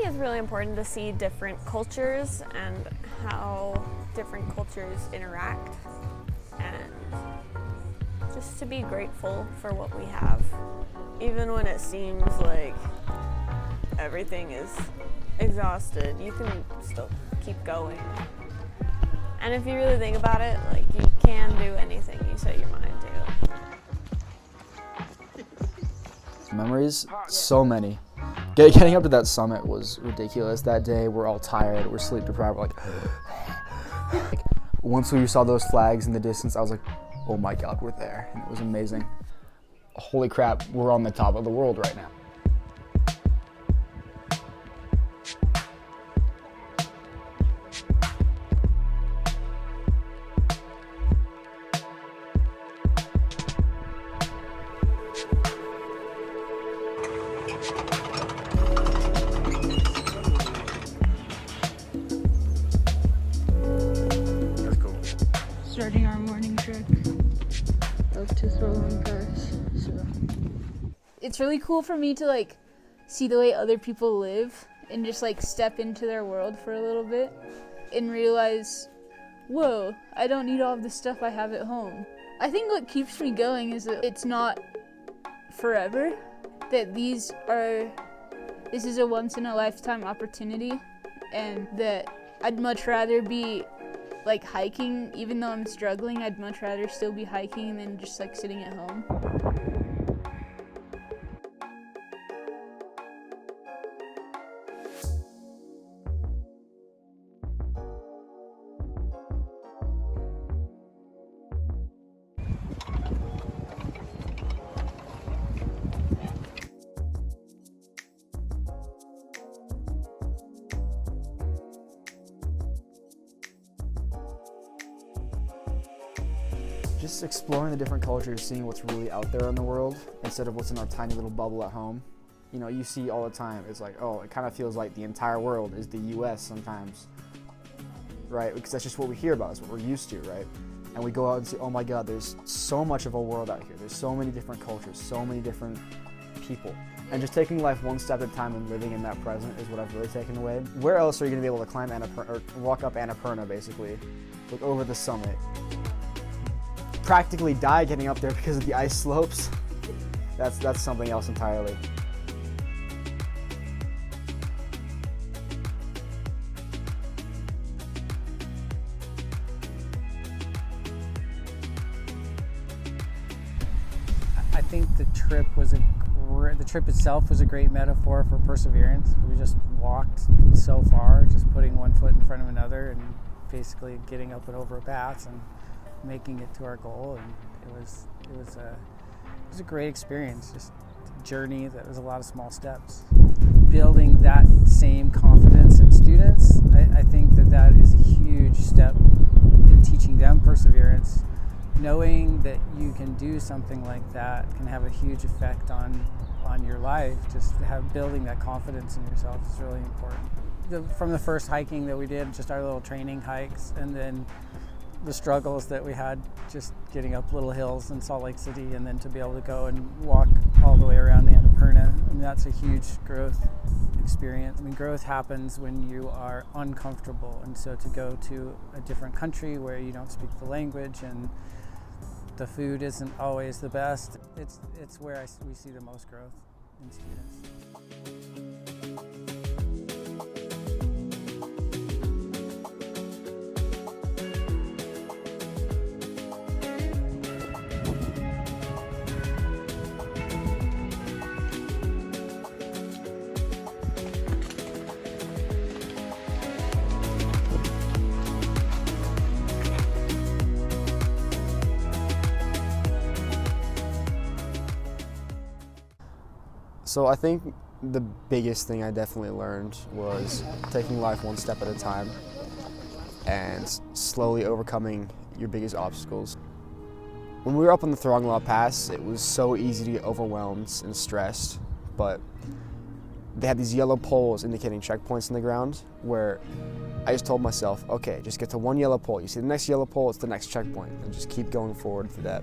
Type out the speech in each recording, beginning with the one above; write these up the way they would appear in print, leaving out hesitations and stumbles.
think it's really important to see different cultures and how different cultures interact, and just to be grateful for what we have, even when it seems like everything is exhausted. You can still keep going, and if you really think about it, like, you can do anything you set your mind to. Memories, so many. Getting up to that summit was ridiculous. That day, we're all tired, we're sleep deprived, we're like once we saw those flags in the distance, I was like, oh my God, we're there. And it was amazing. Holy crap, we're on the top of the world right now. Starting our morning trek up to Throwing Pass. So it's really cool for me to like see the way other people live and just like step into their world for a little bit and realize, whoa, I don't need all of the stuff I have at home. I think what keeps me going is that it's not forever, that this is a once in a lifetime opportunity, and that I'd much rather be like hiking. Even though I'm struggling, I'd much rather still be hiking than just like sitting at home. Just exploring the different cultures, seeing what's really out there in the world instead of what's in our tiny little bubble at home. You know, you see all the time, it's like, oh, it kind of feels like the entire world is the US sometimes, right? Because that's just what we hear about, it's what we're used to, right? And we go out and say, oh my God, there's so much of a world out here. There's so many different cultures, so many different people. And just taking life one step at a time and living in that present is what I've really taken away. Where else are you gonna be able to climb or walk up Annapurna, basically, look over the summit, practically die getting up there because of the ice slopes? That's something else entirely. I think the trip itself was a great metaphor for perseverance. We just walked so far, just putting one foot in front of another and basically getting up and over a pass and making it to our goal, and it was a great experience. Just a journey that was a lot of small steps. Building that same confidence in students, I think that is a huge step in teaching them perseverance. Knowing that you can do something like that can have a huge effect on your life. Just building that confidence in yourself is really important. From the first hiking that we did, just our little training hikes, and then the struggles that we had just getting up little hills in Salt Lake City, and then to be able to go and walk all the way around the Annapurna. I mean, that's a huge growth experience. I mean, growth happens when you are uncomfortable, and so to go to a different country where you don't speak the language and the food isn't always the best, it's where we see the most growth in students. So I think the biggest thing I definitely learned was taking life one step at a time and slowly overcoming your biggest obstacles. When we were up on the Thorongla Pass, it was so easy to get overwhelmed and stressed, but they had these yellow poles indicating checkpoints in the ground where I just told myself, okay, just get to one yellow pole. You see the next yellow pole, it's the next checkpoint, and just keep going forward for that.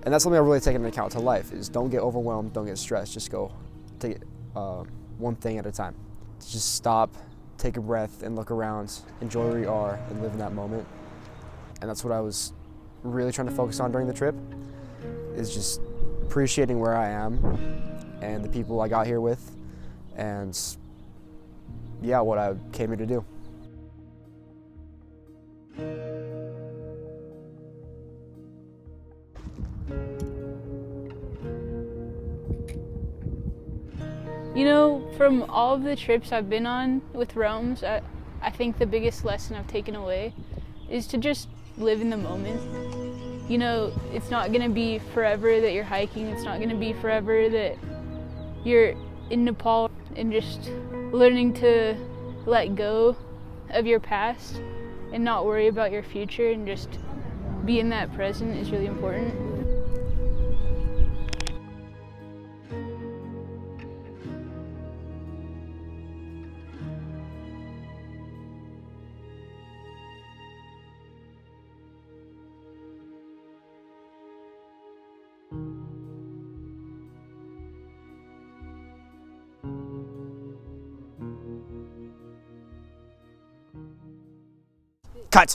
And that's something I've really taken into account to life, is don't get overwhelmed, don't get stressed, just go take it one thing at a time. to just stop, take a breath, and look around, enjoy where you are, and live in that moment. And that's what I was really trying to focus on during the trip, is just appreciating where I am and the people I got here with, and yeah, what I came here to do. You know, from all of the trips I've been on with Rome's, I think the biggest lesson I've taken away is to just live in the moment. You know, it's not gonna be forever that you're hiking, it's not gonna be forever that you're in Nepal, and just learning to let go of your past and not worry about your future and just be in that present is really important. Cut!